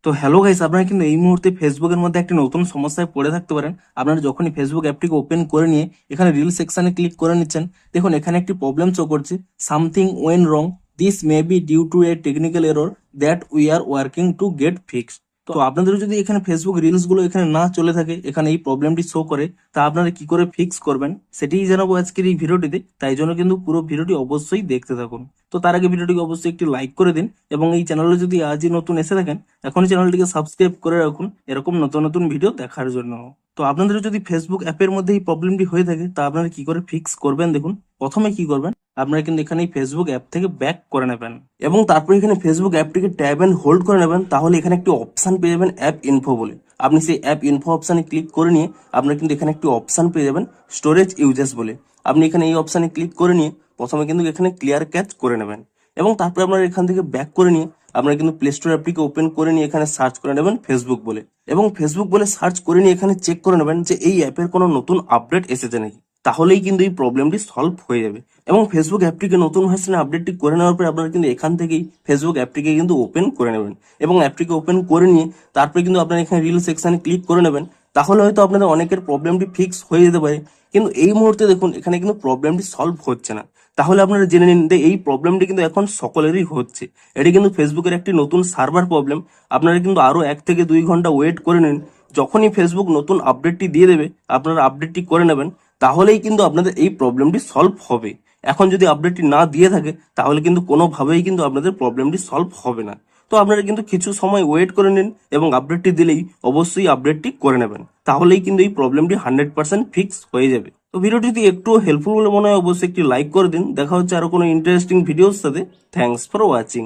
তো hello guys, আপনারা কিন্তু এই মুহূর্তে ফেসবুকের মধ্যে একটি নতুন সমস্যায় পড়ে থাকতে পারেন। আপনারা যখনই ফেসবুক অ্যাপটিকে ওপেন করে নিয়ে এখানে রিল সেকশনে ক্লিক করে নিচ্ছেন, দেখুন এখানে একটি প্রবলেম শো করছে, something went wrong, this may be due to a technical error that we are working to get fixed. তো আপনাদের যদি এখানে ফেসবুক রিলস গুলো এখানে না চলে থাকে, এখানে এই প্রবলেমটি শো করে, তা আপনারা কি করে ফিক্স করবেন সেটাই জানাবো আজকের এই ভিডিওটিতে। তাই জন্য কিন্তু পুরো ভিডিওটি অবশ্যই দেখতে থাকুন। তো তার আগে ভিডিওটিকে অবশ্যই একটি লাইক করে দিন এবং এই চ্যানেলে যদি আজই নতুন এসে থাকেন, এখনই চ্যানেলটিকে সাবস্ক্রাইব করে রাখুন এরকম নতুন নতুন ভিডিও দেখার জন্য। তো আপনাদের যদি ফেসবুক অ্যাপের মধ্যে এই প্রবলেমটি হয়ে থাকে, তা আপনারা কি করে ফিক্স করবেন দেখুন। প্রথমে কি করবেন, আপনারা কিন্তু এখানে এই ফেসবুক অ্যাপ থেকে ব্যাক করে নেবেন এবং তারপরে এখানে ফেসবুক অ্যাপটিকে ট্যাব এন্ড হোল্ড করে নেবেন। তাহলে এখানে একটি অপশন পেয়ে যাবেন অ্যাপ ইনফো বলে। আপনি সেই অ্যাপ ইনফো অপশনে ক্লিক করে নিয়ে আপনারা কিন্তু এখানে একটি অপশন পেয়ে যাবেন স্টোরেজ ইউজেস বলে। আপনি এখানে এই অপশনে ক্লিক করে নিয়ে প্রথমে কিন্তু এখানে ক্লিয়ার ক্যাচ করে নেবেন এবং তারপরে আপনারা এখান থেকে ব্যাক করে নিয়ে আপনারা কিন্তু প্লে স্টোর অ্যাপটিকে ওপেন করে নিয়ে এখানে সার্চ করে নেবেন ফেসবুক বলে এবং ফেসবুক বলে সার্চ করে নিয়ে এখানে চেক করে নেবেন যে এই অ্যাপের কোনো নতুন আপডেট এসেছে নাকি। তাহলেই কিন্তু এই প্রবলেমটি সলভ হয়ে যাবে এবং ফেসবুক অ্যাপটিকে নতুন ভার্সনে আপডেটটি করে নেওয়ার পরে আপনারা কিন্তু এখান থেকেই ফেসবুক অ্যাপটিকে কিন্তু ওপেন করে নেবেন এবং অ্যাপটিকে ওপেন করে নিয়ে তারপরে কিন্তু আপনারা এখানে রিল সেকশনে ক্লিক করে নেবেন। তাহলে হয়তো আপনাদের অনেকের প্রবলেমটি ফিক্স হয়ে যেতে পারে, কিন্তু এই মুহূর্তে দেখুন এখানে কিন্তু প্রবলেমটি সলভ হচ্ছে না। তাহলে আপনারা জেনে নিন যে এই প্রবলেমটি কিন্তু এখন সকলেরই হচ্ছে। এটি কিন্তু ফেসবুকের একটি নতুন সার্ভার প্রবলেম। আপনারা কিন্তু আরো 1 থেকে 2 ঘন্টা ওয়েট করে নিন। যখনই ফেসবুক নতুন আপডেটটি দিয়ে দেবে আপনারা আপডেটটি করে নেবেন, তাহলেই কিন্তু আপনাদের এই প্রবলেমটি সলভ হবে। এখন যদি আপডেটটি না দিয়ে থাকে তাহলে কিন্তু কোনোভাবেই কিন্তু আপনাদের প্রবলেমটি সলভ হবে না। তো আপনারা কিন্তু কিছু সময় ওয়েট করে নিন এবং আপডেটটি দিলেই অবশ্যই আপডেটটি করে নেবেন, তাহলেই কিন্তু এই প্রবলেমটি 100% ফিক্স হয়ে যাবে। তো ভিডিওটি যদি একটু হেল্পফুল বলে মনে হয় অবশ্যই একটি লাইক করে দিন। দেখা হচ্ছে আরো কোনো ইন্টারেস্টিং ভিডিওর সাথে। Thanks for watching.